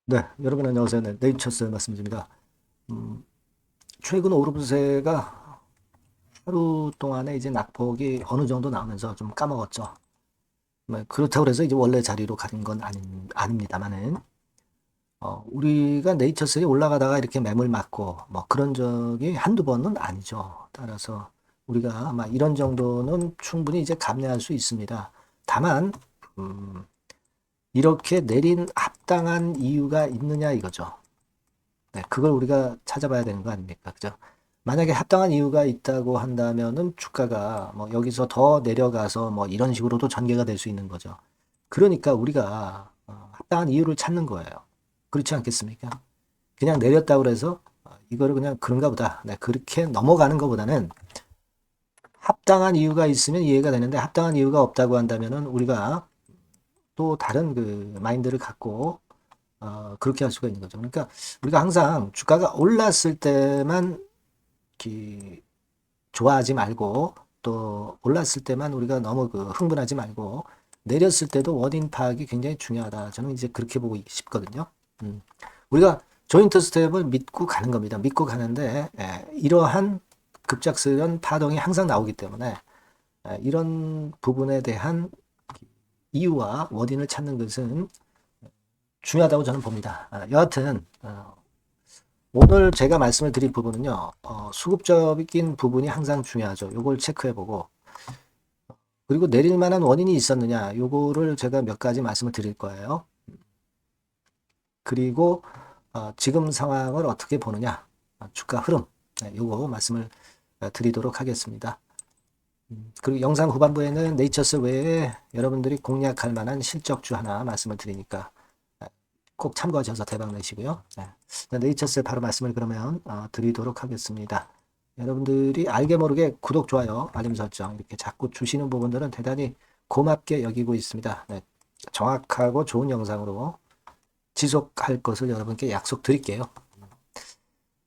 네, 여러분 안녕하세요. 네, 네이처스 말씀드립니다. 음, 최근 오르브세가 하루 동안에 이제 낙폭이 어느 정도 나오면서 좀 까먹었죠. 뭐 그렇다고 해서 이제 원래 자리로 가는 건 아닙니다만은, 우리가 네이처스에 올라가다가 이렇게 매물 맞고 뭐 그런 적이 한두 번은 아니죠. 따라서 우리가 아마 이런 정도는 충분히 이제 감내할 수 있습니다. 다만, 음, 이렇게 내린 합당한 이유가 있느냐 이거죠. 네, 그걸 우리가 찾아봐야 되는 거 아닙니까? 그죠? 만약에 합당한 이유가 있다고 한다면은 주가가 뭐 여기서 더 내려가서 뭐 이런 식으로도 전개가 될 수 있는 거죠. 그러니까 우리가 합당한 이유를 찾는 거예요. 그렇지 않겠습니까? 그냥 내렸다고 해서 이거를 그냥 그런가 보다. 네, 그렇게 넘어가는 것보다는 합당한 이유가 있으면 이해가 되는데 합당한 이유가 없다고 한다면은 우리가 또 다른 그 마인드를 갖고 그렇게 할 수가 있는 거죠. 그러니까 우리가 항상 주가가 올랐을 때만 좋아하지 말고 또 올랐을 때만 우리가 너무 그 흥분하지 말고 내렸을 때도 원인 파악이 굉장히 중요하다. 저는 이제 그렇게 보고 싶거든요. 우리가 조인트 스텝을 믿고 가는 겁니다. 믿고 가는데 이러한 급작스런 파동이 항상 나오기 때문에 이런 부분에 대한 이유와 원인을 찾는 것은 중요하다고 저는 봅니다. 여하튼 오늘 제가 말씀을 드릴 부분은요, 수급적인 부분이 항상 중요하죠. 요걸 체크해보고, 그리고 내릴 만한 원인이 있었느냐, 요거를 제가 몇 가지 말씀을 드릴 거예요. 그리고, 지금 상황을 어떻게 보느냐, 주가 흐름, 네, 요거 말씀을 드리도록 하겠습니다. 그리고 영상 후반부에는 네이처스 외에 여러분들이 공략할 만한 실적주 하나 말씀을 드리니까 꼭 참고하셔서 대박 내시고요. 네. 네이처스에 바로 말씀을 그러면 드리도록 하겠습니다. 여러분들이 알게 모르게 구독, 좋아요, 알림 설정 이렇게 자꾸 주시는 부분들은 대단히 고맙게 여기고 있습니다. 네. 정확하고 좋은 영상으로 지속할 것을 여러분께 약속드릴게요.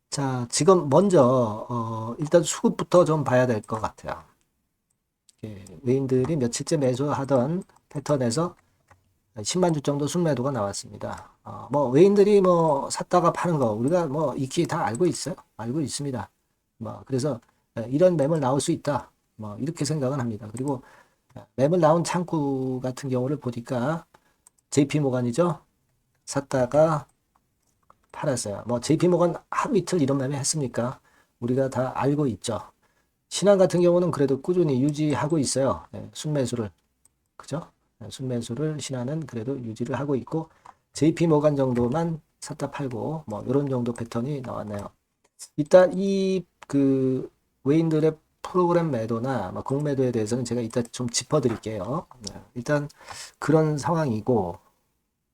자, 지금 먼저 일단 수급부터 좀 봐야 될 것 같아요. 외인들이 며칠째 매수하던 패턴에서 10만 주 정도 순매도가 나왔습니다. 뭐 외인들이 뭐 샀다가 파는 거 우리가 뭐 익히 다 알고 있어요. 알고 있습니다. 뭐 그래서 이런 매물 나올 수 있다. 뭐 이렇게 생각은 합니다. 그리고 매물 나온 창구 같은 경우를 보니까 JP 모간이죠. 샀다가 팔았어요. 뭐 JP 모간 하루 이틀 이런 매매 했습니까? 우리가 다 알고 있죠. 신한 같은 경우는 그래도 꾸준히 유지하고 있어요. 순매수를. 그죠? 순매수를 신한은 그래도 유지를 하고 있고 JP 모간 정도만 샀다 팔고 뭐 이런 정도 패턴이 나왔네요. 일단 이 그 외인들의 프로그램 매도나 뭐 공매도에 대해서는 제가 이따 좀 짚어드릴게요. 일단 그런 상황이고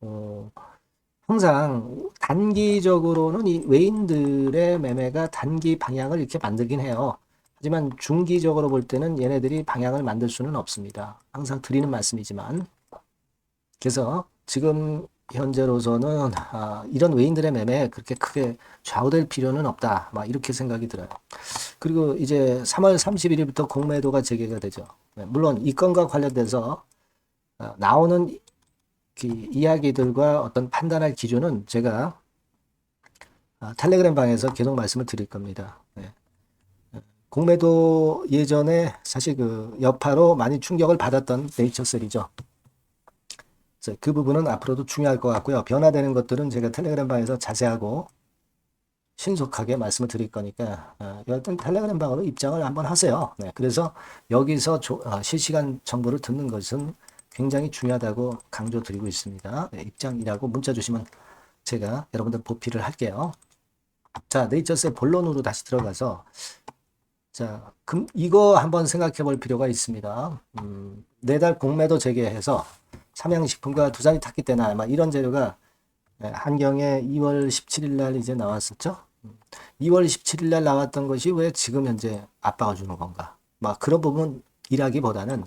어, 항상 단기적으로는 이 외인들의 매매가 단기 방향을 이렇게 만들긴 해요. 하지만 중기적으로 볼 때는 얘네들이 방향을 만들 수는 없습니다. 항상 드리는 말씀이지만. 그래서 지금 현재로서는 이런 외인들의 매매에 그렇게 크게 좌우될 필요는 없다. 막 이렇게 생각이 들어요. 그리고 이제 3월 31일부터 공매도가 재개가 되죠. 네, 물론 이 건과 관련돼서 나오는 이야기들과 어떤 판단할 기준은 제가 텔레그램 방에서 계속 말씀을 드릴 겁니다. 네. 공매도 예전에 사실 그 여파로 많이 충격을 받았던 네이처셀이죠. 그래서 그 부분은 앞으로도 중요할 것 같고요. 변화되는 것들은 제가 텔레그램 방에서 자세하고 신속하게 말씀을 드릴 거니까 여하튼 텔레그램 방으로 입장을 한번 하세요. 네, 그래서 여기서 실시간 정보를 듣는 것은 굉장히 중요하다고 강조드리고 있습니다. 네, 입장이라고 문자 주시면 제가 여러분들 보필을 할게요. 자, 네이처스의 본론으로 다시 들어가서 자, 이거 한번 생각해 볼 필요가 있습니다. 내달 공매도 재개해서 삼양식품과 두산이 탔기 때문에 아마 이런 재료가 한경에 2월 17일 날 이제 나왔었죠. 2월 17일 날 나왔던 것이 왜 지금 현재 압박을 주는 건가? 막 그런 부분이라기보다는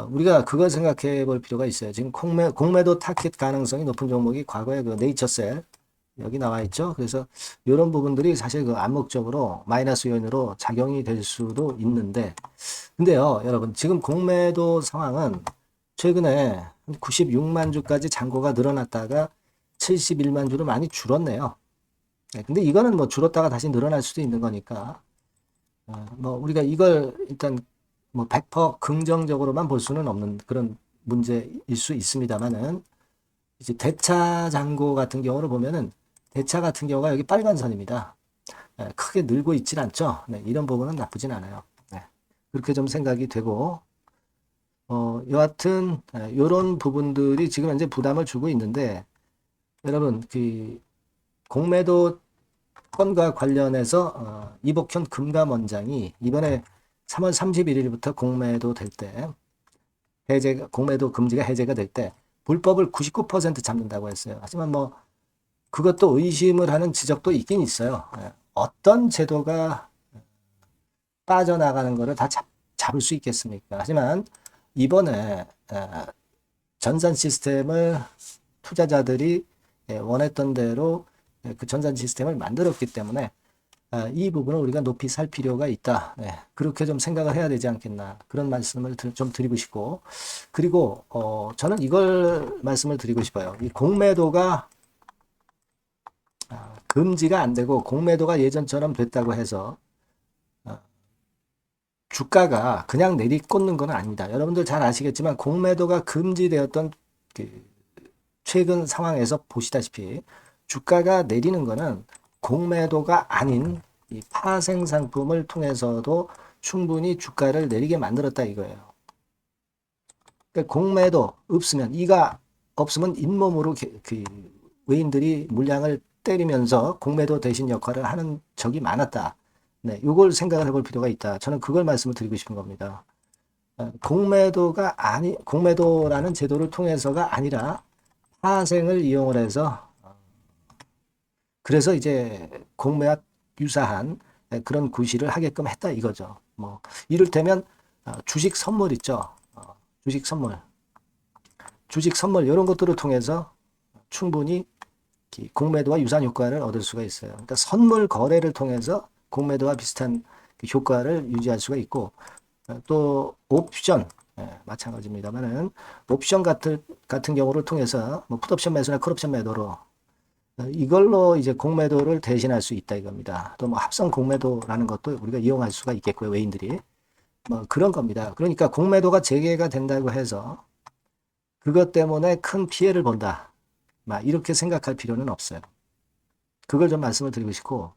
우리가 그걸 생각해 볼 필요가 있어요. 지금 공매도 타켓 가능성이 높은 종목이 과거에 그 네이처셀 여기 나와 있죠. 그래서 이런 부분들이 사실 그 암묵적으로 마이너스 요인으로 작용이 될 수도 있는데, 근데요, 여러분 지금 공매도 상황은 최근에 96만 주까지 잔고가 늘어났다가 71만 주로 많이 줄었네요. 네, 근데 이거는 뭐 줄었다가 다시 늘어날 수도 있는 거니까 뭐 우리가 이걸 일단 뭐 100% 긍정적으로만 볼 수는 없는 그런 문제일 수 있습니다만은 이제 대차 잔고 같은 경우를 보면은 대차 같은 경우가 여기 빨간 선입니다. 크게 늘고 있진 않죠. 네, 이런 부분은 나쁘진 않아요. 네, 그렇게 좀 생각이 되고 여하튼 이런 부분들이 지금 현재 부담을 주고 있는데 여러분 그 공매도 건과 관련해서 이복현 금감원장이 이번에 3월 31일부터 공매도 될 때 공매도 금지가 해제가 될 때 불법을 99% 잡는다고 했어요. 하지만 뭐 그것도 의심을 하는 지적도 있긴 있어요. 어떤 제도가 빠져나가는 거를 다 잡을 수 있겠습니까? 하지만 이번에 전산 시스템을 투자자들이 원했던 대로 그 전산 시스템을 만들었기 때문에 이 부분을 우리가 높이 살 필요가 있다. 네, 그렇게 좀 생각을 해야 되지 않겠나. 그런 말씀을 좀 드리고 싶고. 그리고, 저는 이걸 말씀을 드리고 싶어요. 이 공매도가 금지가 안 되고 공매도가 예전처럼 됐다고 해서 주가가 그냥 내리꽂는 건 아닙니다. 여러분들 잘 아시겠지만 공매도가 금지되었던 그 최근 상황에서 보시다시피 주가가 내리는 거는 공매도가 아닌 이 파생 상품을 통해서도 충분히 주가를 내리게 만들었다 이거예요. 그러니까 공매도 없으면 이가 없으면 잇몸으로 그 외인들이 물량을 때리면서 공매도 대신 역할을 하는 적이 많았다. 네, 이걸 생각을 해볼 필요가 있다. 저는 그걸 말씀을 드리고 싶은 겁니다. 공매도라는 제도를 통해서가 아니라 파생을 이용을 해서 그래서 이제 공매와 유사한 그런 구실을 하게끔 했다 이거죠. 뭐 이를테면 주식 선물 있죠. 주식 선물 이런 것들을 통해서 충분히 공매도와 유사한 효과를 얻을 수가 있어요. 그러니까 선물 거래를 통해서 공매도와 비슷한 효과를 유지할 수가 있고 또 옵션 마찬가지입니다만은 옵션 같은 경우를 통해서 뭐 풋옵션 매수나 콜옵션 매도로 이걸로 이제 공매도를 대신할 수 있다 이겁니다. 또 뭐 합성 공매도라는 것도 우리가 이용할 수가 있겠고요. 외인들이 뭐 그런 겁니다. 그러니까 공매도가 재개가 된다고 해서 그것 때문에 큰 피해를 본다. 막 이렇게 생각할 필요는 없어요. 그걸 좀 말씀을 드리고 싶고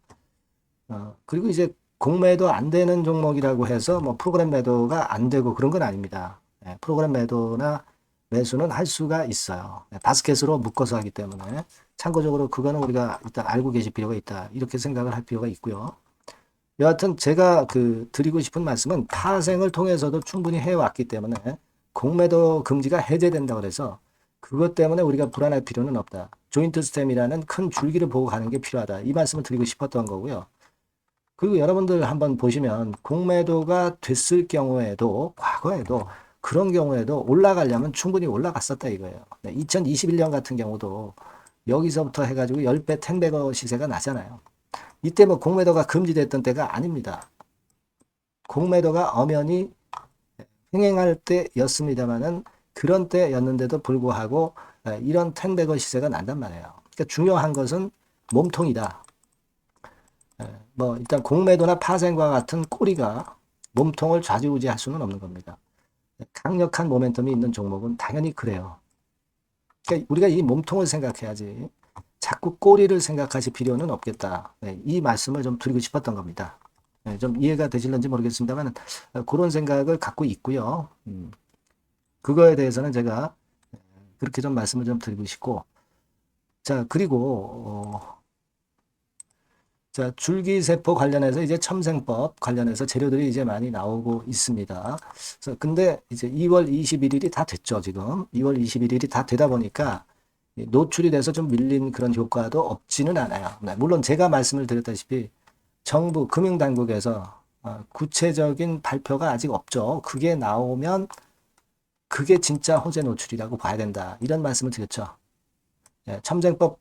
그리고 이제 공매도 안 되는 종목이라고 해서 뭐 프로그램 매도가 안 되고 그런 건 아닙니다. 프로그램 매도나 매수는 할 수가 있어요. 바스켓으로 묶어서 하기 때문에 참고적으로 그거는 우리가 일단 알고 계실 필요가 있다. 이렇게 생각을 할 필요가 있고요. 여하튼 제가 드리고 싶은 말씀은 파생을 통해서도 충분히 해왔기 때문에 공매도 금지가 해제된다고 해서 그것 때문에 우리가 불안할 필요는 없다. 조인트 스템이라는 큰 줄기를 보고 가는 게 필요하다. 이 말씀을 드리고 싶었던 거고요. 그리고 여러분들 한번 보시면 공매도가 됐을 경우에도 과거에도 그런 경우에도 올라가려면 충분히 올라갔었다 이거예요. 2021년 같은 경우도 여기서부터 해가지고 10배, 10배거 시세가 나잖아요. 이때 뭐 공매도가 금지됐던 때가 아닙니다. 공매도가 엄연히 흥행할 때였습니다만은 그런 때였는데도 불구하고 이런 10배거 시세가 난단 말이에요. 그러니까 중요한 것은 몸통이다. 뭐 일단 공매도나 파생과 같은 꼬리가 몸통을 좌지우지할 수는 없는 겁니다. 강력한 모멘텀이 있는 종목은 당연히 그래요. 그러니까 우리가 이 몸통을 생각해야지 자꾸 꼬리를 생각하실 필요는 없겠다. 이 말씀을 좀 드리고 싶었던 겁니다. 좀 이해가 되실는지 모르겠습니다만 그런 생각을 갖고 있고요. 그거에 대해서는 제가 그렇게 좀 말씀을 좀 드리고 싶고 자 그리고 자, 줄기세포 관련해서 이제 첨생법 관련해서 재료들이 이제 많이 나오고 있습니다. 그래서 근데 이제 2월 21일이 다 됐죠, 지금. 2월 21일이 다 되다 보니까 노출이 돼서 좀 밀린 그런 효과도 없지는 않아요. 물론 제가 말씀을 드렸다시피 정부 금융당국에서 구체적인 발표가 아직 없죠. 그게 나오면 그게 진짜 호재 노출이라고 봐야 된다. 이런 말씀을 드렸죠. 첨생법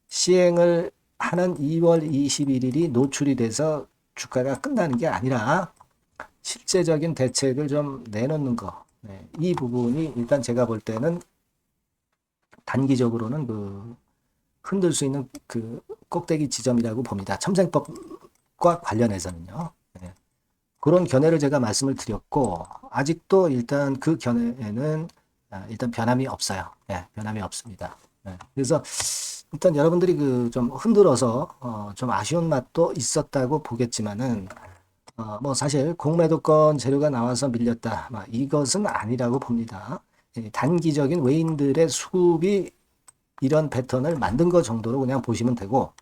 시행을 하는 2월 21일이 노출이 돼서 주가가 끝나는 게 아니라 실제적인 대책을 좀 내놓는 거. 이 부분이 일단 제가 볼 때는 단기적으로는 흔들 수 있는 그 꼭대기 지점이라고 봅니다. 첨생법과 관련해서는요. 예. 그런 견해를 제가 말씀을 드렸고, 아직도 일단 그 견해에는 일단 변함이 없어요. 예, 변함이 없습니다. 예. 그래서 일단 여러분들이 그 좀 흔들어서 좀 아쉬운 맛도 있었다고 보겠지만은 뭐 사실 공매도권 재료가 나와서 밀렸다. 이것은 아니라고 봅니다. 단기적인 외인들의 수급이 이런 패턴을 만든 것 정도로 그냥 보시면 되고,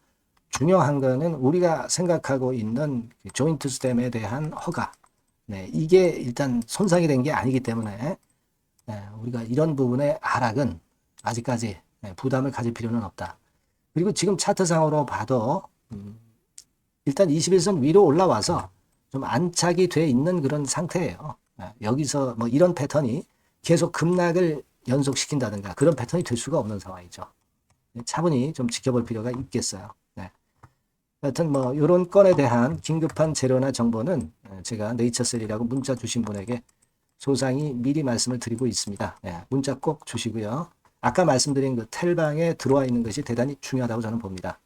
중요한 거는 우리가 생각하고 있는 조인트 스템에 대한 허가. 네, 이게 일단 손상이 된 게 아니기 때문에 우리가 이런 부분의 하락은 아직까지 부담을 가질 필요는 없다. 그리고 지금 차트상으로 봐도 일단 21선 위로 올라와서 좀 안착이 돼 있는 그런 상태예요. 여기서 뭐 이런 패턴이 계속 급락을 연속시킨다든가 그런 패턴이 될 수가 없는 상황이죠. 차분히 좀 지켜볼 필요가 있겠어요. 네. 하여튼 뭐 이런 건에 대한 긴급한 재료나 정보는 제가 네이처셀이라고 문자 주신 분에게 소상히 미리 말씀을 드리고 있습니다. 문자 꼭 주시고요. 아까 말씀드린 그 텔방에 들어와 있는 것이 대단히 중요하다고 저는 봅니다.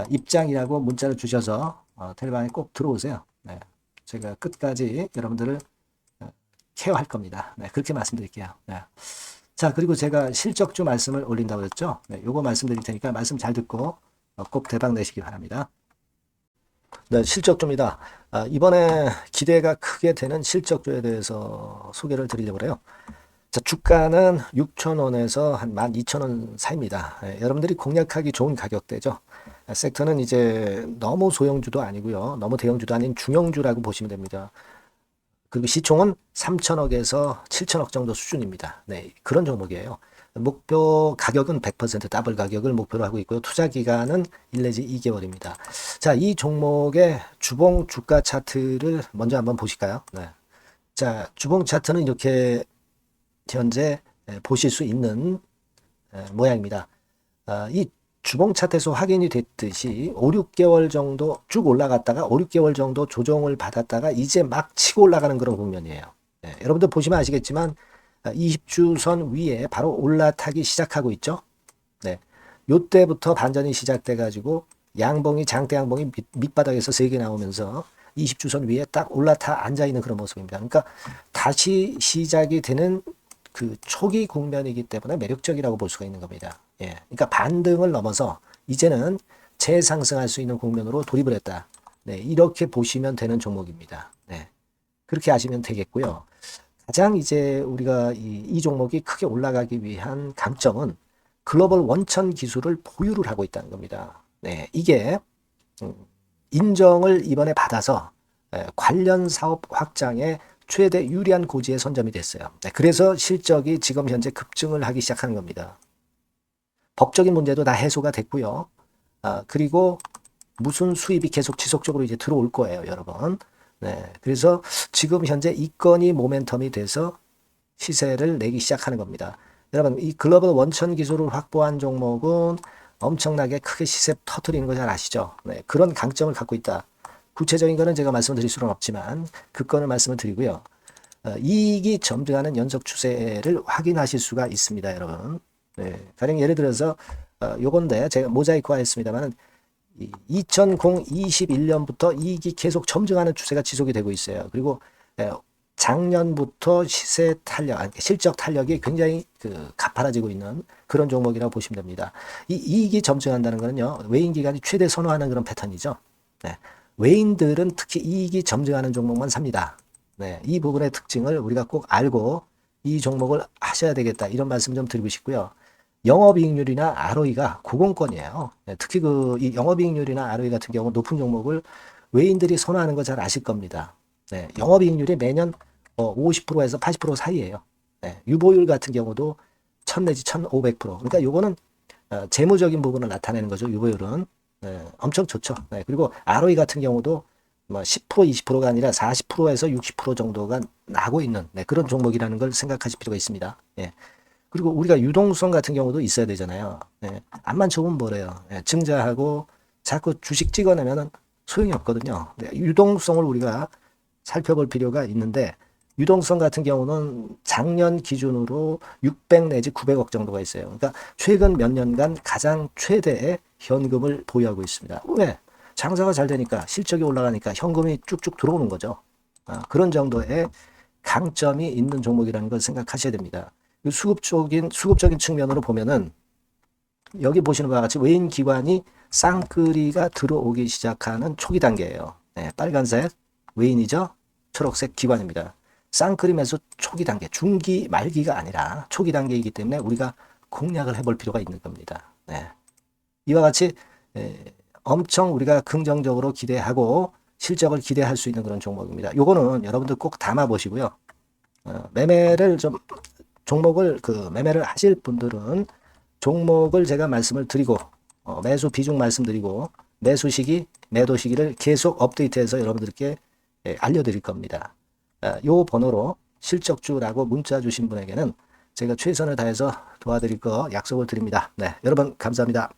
입장이라고 문자를 주셔서 텔방에 꼭 들어오세요. 네. 제가 끝까지 여러분들을 케어할 겁니다. 네, 그렇게 말씀드릴게요. 네. 자, 그리고 제가 실적주 말씀을 올린다고 했죠. 네, 요거 말씀드릴 테니까 말씀 잘 듣고 꼭 대박 내시기 바랍니다. 네, 실적주입니다. 이번에 기대가 크게 되는 실적주에 대해서 소개를 드리려고 해요. 자, 주가는 6,000원에서 한 12,000원 사이입니다. 여러분들이 공략하기 좋은 가격대죠. 섹터는 이제 너무 소형주도 아니고요. 너무 대형주도 아닌 중형주라고 보시면 됩니다. 그리고 시총은 3천억에서 7천억 정도 수준입니다. 네, 그런 종목이에요. 목표 가격은 100% 더블 가격을 목표로 하고 있고요. 투자 기간은 1 내지 2개월입니다. 자, 이 종목의 주봉 주가 차트를 먼저 한번 보실까요? 네. 자, 주봉 차트는 이렇게 현재 보실 수 있는 모양입니다. 이 주봉 차트에서 확인이 됐듯이 5, 6개월 정도 쭉 올라갔다가 5, 6개월 정도 조정을 받았다가 이제 막 치고 올라가는 그런 국면이에요. 네, 여러분들 보시면 아시겠지만 20주선 위에 바로 올라타기 시작하고 있죠. 네, 요때부터 반전이 시작돼 가지고 양봉이 장대 양봉이 밑바닥에서 세게 나오면서 20주선 위에 딱 올라타 앉아 있는 그런 모습입니다. 그러니까 다시 시작이 되는 그 초기 국면이기 때문에 매력적이라고 볼 수가 있는 겁니다. 예, 그러니까 반등을 넘어서 이제는 재상승할 수 있는 국면으로 돌입을 했다. 네, 이렇게 보시면 되는 종목입니다. 네, 그렇게 아시면 되겠고요. 가장 이제 우리가 이 종목이 크게 올라가기 위한 강점은 글로벌 원천 기술을 보유를 하고 있다는 겁니다. 네, 이게 인정을 이번에 받아서 관련 사업 확장에 최대 유리한 고지에 선점이 됐어요. 네, 그래서 실적이 지금 현재 급증을 하기 시작하는 겁니다. 법적인 문제도 다 해소가 됐고요. 그리고 무슨 수입이 계속 지속적으로 이제 들어올 거예요, 여러분. 네, 그래서 지금 현재 이 건이 모멘텀이 돼서 시세를 내기 시작하는 겁니다. 여러분, 이 글로벌 원천 기술을 확보한 종목은 엄청나게 크게 시세 터트리는 거 잘 아시죠? 네, 그런 강점을 갖고 있다. 구체적인 거는 제가 말씀드릴 수는 없지만 그 건을 말씀을 드리고요. 이익이 점증하는 연속 추세를 확인하실 수가 있습니다, 여러분. 네, 가령 예를 들어서 요건데 제가 모자이크화 했습니다만 2021년부터 이익이 계속 점증하는 추세가 지속이 되고 있어요. 그리고 작년부터 시세 탄력, 실적 탄력이 굉장히 가파라지고 있는 그런 종목이라고 보시면 됩니다. 이 이익이 점증한다는 거는요, 외인 기관이 최대 선호하는 그런 패턴이죠. 네, 외인들은 특히 이익이 점증하는 종목만 삽니다. 네, 이 부분의 특징을 우리가 꼭 알고 이 종목을 하셔야 되겠다, 이런 말씀 좀 드리고 싶고요. 영업이익률이나 ROE가 고공권이에요. 네, 특히 이 영업이익률이나 ROE 같은 경우 높은 종목을 외인들이 선호하는 거 잘 아실 겁니다. 네, 영업이익률이 매년 50%에서 80% 사이에요. 네, 유보율 같은 경우도 1000 내지 1500%. 그러니까 요거는 재무적인 부분을 나타내는 거죠. 유보율은. 네, 엄청 좋죠. 네, 그리고 ROE 같은 경우도 뭐 10% 20%가 아니라 40%에서 60% 정도가 나고 있는 그런 종목이라는 걸 생각하실 필요가 있습니다. 예. 그리고 우리가 유동성 같은 경우도 있어야 되잖아요. 예. 암만 좋으면 뭐래요. 예. 증자하고 자꾸 주식 찍어내면 소용이 없거든요. 네. 유동성을 우리가 살펴볼 필요가 있는데, 유동성 같은 경우는 작년 기준으로 600 내지 900억 정도가 있어요. 그러니까 최근 몇 년간 가장 최대의 현금을 보유하고 있습니다. 왜? 장사가 잘 되니까, 실적이 올라가니까 현금이 쭉쭉 들어오는 거죠. 그런 정도의 강점이 있는 종목이라는 걸 생각하셔야 됩니다. 수급적인 측면으로 보면은 여기 보시는 바와 같이 외인 기관이 쌍끌이가 들어오기 시작하는 초기 단계예요. 네, 빨간색 외인이죠. 초록색 기관입니다. 쌍끌이 매수 초기 단계, 중기 말기가 아니라 초기 단계이기 때문에 우리가 공략을 해볼 필요가 있는 겁니다. 네. 이와 같이 엄청 우리가 긍정적으로 기대하고 실적을 기대할 수 있는 그런 종목입니다. 요거는 여러분들 꼭 담아 보시고요. 매매를 좀 종목을 매매를 하실 분들은 종목을 제가 말씀을 드리고 매수 비중 말씀드리고 매수 시기, 매도 시기를 계속 업데이트해서 여러분들께 알려드릴 겁니다. 요 번호로 실적주라고 문자 주신 분에게는 제가 최선을 다해서 도와드릴 거 약속을 드립니다. 네, 여러분 감사합니다.